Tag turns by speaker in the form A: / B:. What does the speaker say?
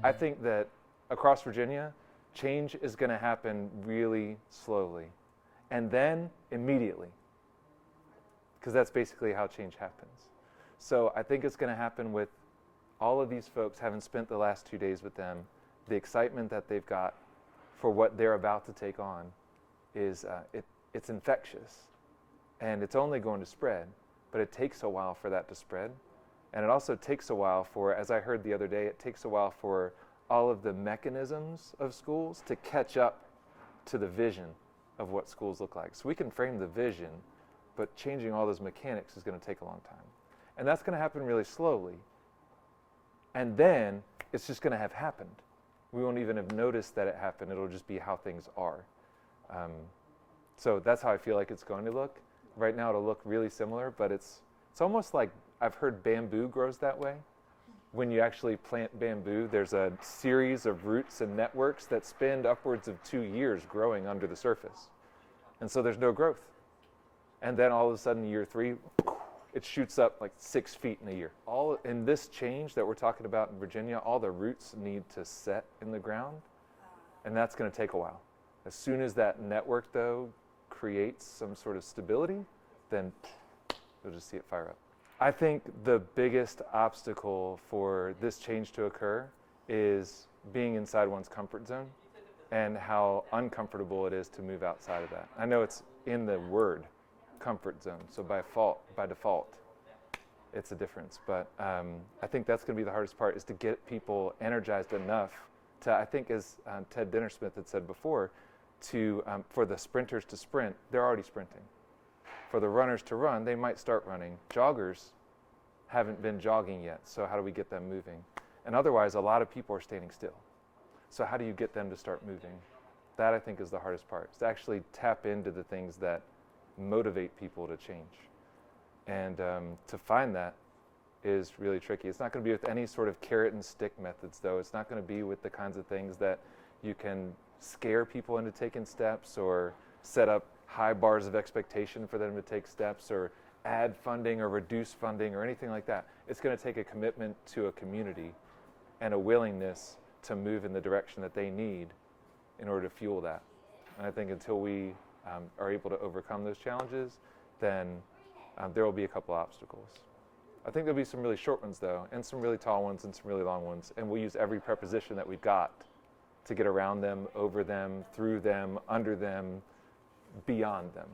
A: I think that across Virginia, change is going to happen really slowly and then immediately, because that's basically how change happens. So I think it's going to happen with all of these folks, having spent the last 2 days with them. The excitement that they've got for what they're about to take on is it's infectious, and it's only going to spread, but it takes a while for that to spread. And it also takes a while for, as I heard the other day, it takes a while for all of the mechanisms of schools to catch up to the vision of what schools look like. So we can frame the vision, but changing all those mechanics is going to take a long time. And that's going to happen really slowly. And then it's just going to have happened. We won't even have noticed that it happened. It'll just be how things are. So that's how I feel like it's going to look. Right now it'll look really similar, but it's almost like, I've heard bamboo grows that way. When you actually plant bamboo, there's a series of roots and networks that spend upwards of 2 years growing under the surface. And so there's no growth. And then all of a sudden, year 3, it shoots up like 6 feet in a year. All in this change that we're talking about in Virginia, all the roots need to set in the ground, and that's going to take a while. As soon as that network, though, creates some sort of stability, then you'll just see it fire up. I think the biggest obstacle for this change to occur is being inside one's comfort zone and how uncomfortable it is to move outside of that. I know it's in the word, comfort zone, so by default, it's a difference. But I think that's going to be the hardest part, is to get people energized enough to, I think as Ted Dinnersmith had said before, to for the sprinters to sprint, they're already sprinting. For the runners to run, they might start running. Joggers haven't been jogging yet, so how do we get them moving? And otherwise, a lot of people are standing still. So how do you get them to start moving? That, I think, is the hardest part, is to actually tap into the things that motivate people to change. And to find that is really tricky. It's not going to be with any sort of carrot and stick methods, though. It's not going to be with the kinds of things that you can scare people into taking steps or set up high bars of expectation for them to take steps or add funding or reduce funding or anything like that. It's going to take a commitment to a community and a willingness to move in the direction that they need in order to fuel that. And I think until we are able to overcome those challenges, then there will be a couple obstacles. I think there'll be some really short ones, though, and some really tall ones and some really long ones. And we'll use every preposition that we've got to get around them, over them, through them, under them, beyond them.